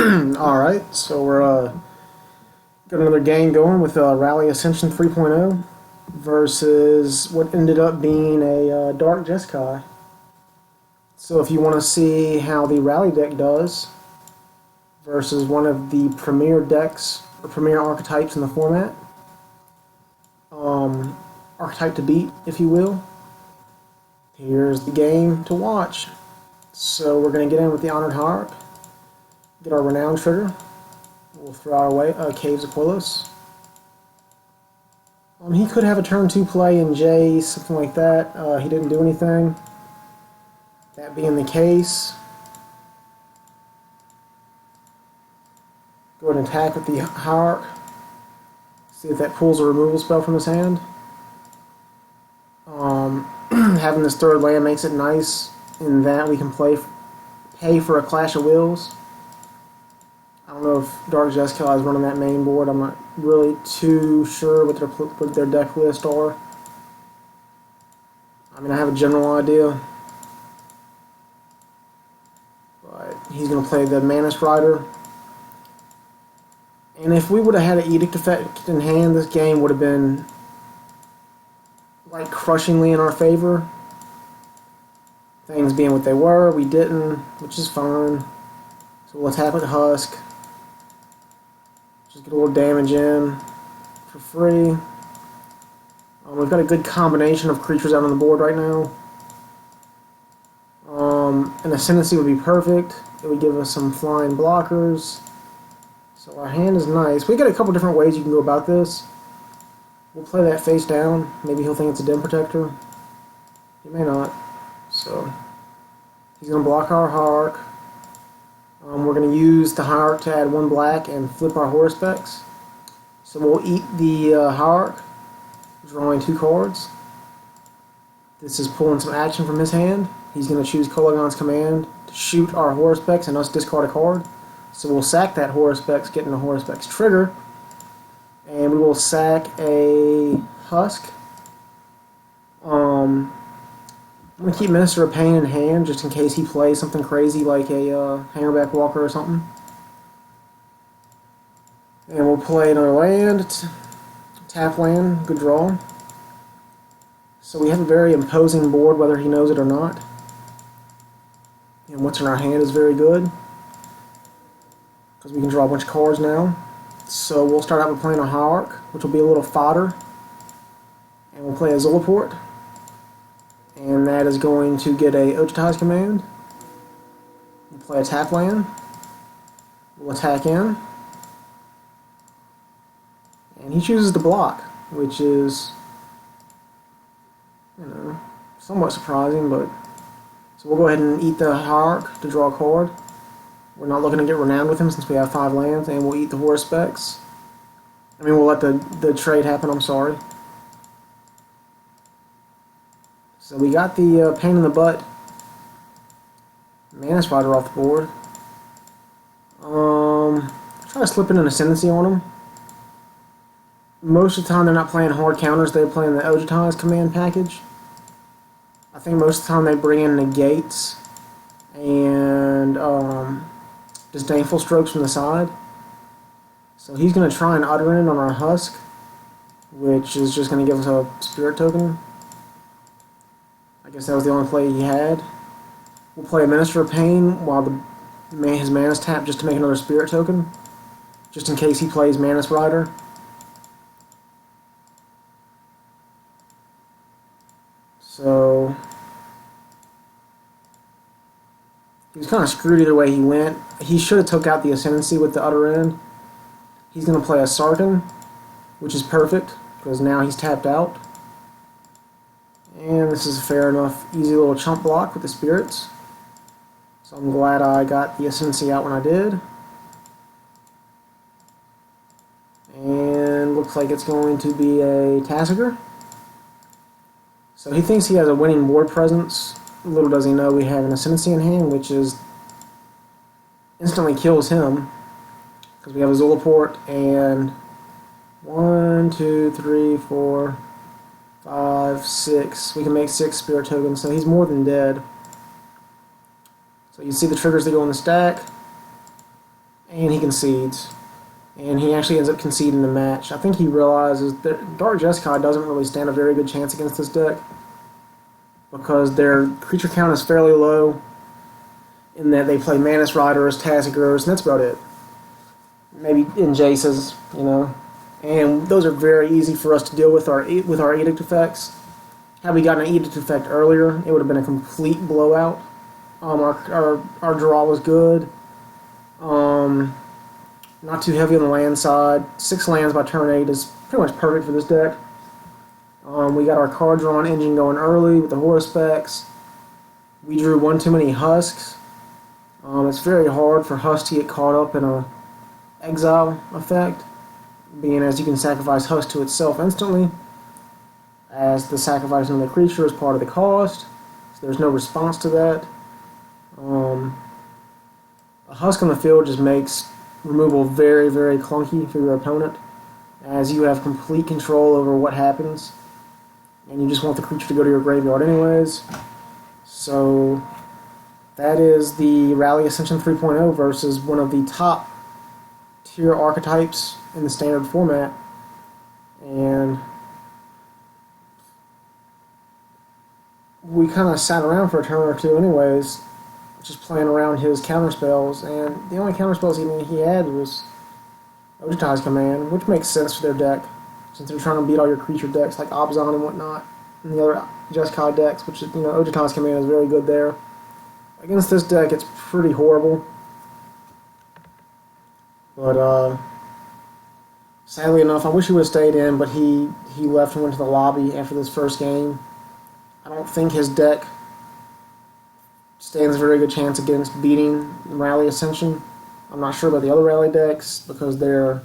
Alright, so we're got another game going with Rally Ascension 3.0 versus what ended up being a Dark Jeskai. So if you want to see how the Rally deck does versus one of the premier decks, or premier archetypes in the format, archetype to beat, if you will, here's the game to watch. So we're going to get in with the Honored Heirarch, get our Renown trigger. We'll throw our way Caves of Koilos. He could have a turn 2 play in J, something like that. He didn't do anything. That being the case, go ahead and attack with the Heirarch. See if that pulls a removal spell from his hand. Having this third land makes it nice in that we can pay for a Clash of Wills. I don't know if Dark Jeskai is running that main board. I'm not really too sure what their deck list are. I mean, I have a general idea. But he's going to play the Manus Rider. And if we would have had an Edict effect in hand, this game would have been like crushingly in our favor. Things being what they were, we didn't, which is fine. So we'll attack with Husk. Just get a little damage in for free. We've got a good combination of creatures out on the board right now. An Ascendancy would be perfect. It would give us some flying blockers. So our hand is nice. We got a couple different ways you can go about this. We'll play that face down. Maybe he'll think it's a Den Protector. He may not. So he's going to block our Heirarch. We're going to use the Heirarch to add 1 black and flip our Haruspex. So we'll eat the Heirarch, drawing 2 cards. This is pulling some action from his hand. He's going to choose Kolaghan's Command to shoot our Haruspex and us discard a card. So we'll sack that Haruspex, getting a Haruspex trigger. And we will sack a Husk. I'm going to keep Minister of Pain in hand just in case he plays something crazy like a Hangerback Walker or something. And we'll play another land. Tap land. Good draw. So we have a very imposing board whether he knows it or not. And what's in our hand is very good, because we can draw a bunch of cards now. So we'll start out with playing a Heirarch, which will be a little fodder. And we'll play a Zulaport. And that is going to get a Obliteration command. We'll play a tap land. We'll attack in. And he chooses to block, which is, somewhat surprising, but... So we'll go ahead and eat the Heirarch to draw a card. We're not looking to get Renowned with him since we have 5 lands, and we'll eat the Haruspex. We'll let the trade happen, I'm sorry. So we got the pain in the butt Manus Rider off the board. Try to slip in an Ascendancy on him. Most of the time they're not playing hard counters, they're playing the Obliteration command package. I think most of the time they bring in negates and disdainful strokes from the side. So he's going to try and utter in on our Husk, which is just going to give us a spirit token. I guess that was the only play he had. We'll play a Minister of Pain while his Mana's tapped just to make another spirit token, just in case he plays Manus Rider. So he was kind of screwed either way he went. He should have took out the Ascendancy with the utter end. He's going to play a Sarkhan, which is perfect, because now he's tapped out. And this is a fair enough, easy little chump block with the spirits. So I'm glad I got the Ascendancy out when I did. And looks like it's going to be a Tassiger. So he thinks he has a winning board presence. Little does he know we have an Ascendancy in hand, which is instantly kills him, because we have a Zulaport and 1, 2, 3, 4, 5, 6. We can make 6 spirit tokens, so he's more than dead. So you see the triggers that go in the stack. and he concedes. And he actually ends up conceding the match. I think he realizes that Dark Jeskai doesn't really stand a very good chance against this deck because their creature count is fairly low in that they play Mantis Riders, Tassigurs, and that's about it. Maybe in Jaces, you know. And those are very easy for us to deal with our Edict effects. Had we gotten an Edict effect earlier, it would have been a complete blowout. Our draw was good. Not too heavy on the land side. 6 lands by turn 8 is pretty much perfect for this deck. We got our card drawn engine going early with the Haruspex. We drew one too many Husks. It's very hard for Husk to get caught up in a exile effect, being as you can sacrifice Husk to itself instantly, as the sacrificing of the creature is part of the cost, so there's no response to that. A Husk on the field just makes removal very, very clunky for your opponent, as you have complete control over what happens, and you just want the creature to go to your graveyard anyways. So that is the Rally Ascension 3.0 versus one of the top tier archetypes in the standard format, and we kind of sat around for a turn or two anyways, just playing around his counterspells, and the only counterspells he had was Ojutai Command, which makes sense for their deck, since they're trying to beat all your creature decks like Abzan and whatnot, and the other Jeskai decks, which, you know, Ojutai Command is very good there. Against this deck, it's pretty horrible. But, sadly enough, I wish he would have stayed in, but he left and went to the lobby after this first game. I don't think his deck stands a very good chance against beating Rally Ascension. I'm not sure about the other Rally decks because their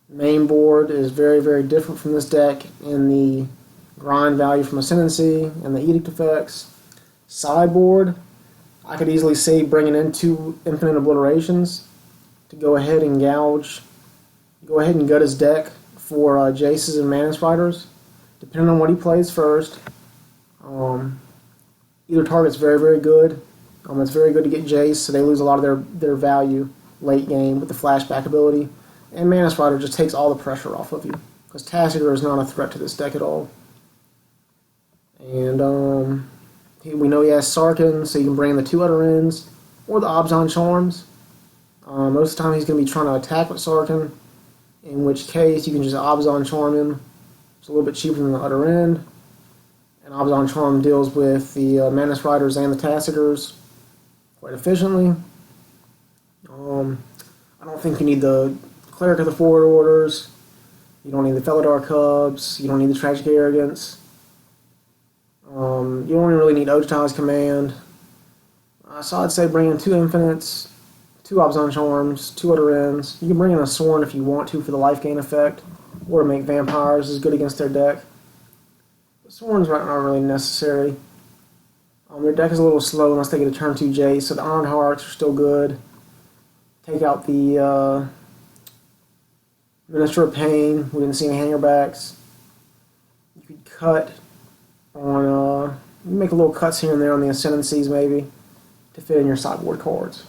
main board is very, very different from this deck in the grind value from Ascendancy and the Edict effects. Sideboard, I could easily see bringing in 2 Infinite Obliterations to go ahead and gut his deck for Jaces and Mantis Riders, depending on what he plays first. Either target's very, very good. It's very good to get Jace, so they lose a lot of their value late game with the flashback ability. And Mantis Rider just takes all the pressure off of you, because Tassigur is not a threat to this deck at all. And we know he has Sarkhan, so you can bring in the 2 Utter Ends, or the Abzan Charms. Most of the time he's going to be trying to attack with Sarkhan, in which case you can just Abzan Charm him. It's a little bit cheaper than the Utter End. And Abzan Charm deals with the Mantis Riders and the Tassigurs quite efficiently. I don't think you need the Cleric of the Forward Orders. You don't need the Felidar Cubs. You don't need the Tragic Arrogance. You don't really need Ojutai's Command. So I'd say bring in 2 Infinites, 2 Abzan Charms, 2 Utter Ends. You can bring in a Sorin if you want to for the life gain effect, or to make vampires is good against their deck. But Sorin's not really necessary. Their deck is a little slow unless they get a turn 2 Jace, so the Iron Hearts are still good. Take out the Minister of Pain. We didn't see any hangerbacks. You could cut on, you make a little cuts here and there on the Ascendancies maybe to fit in your sideboard cards.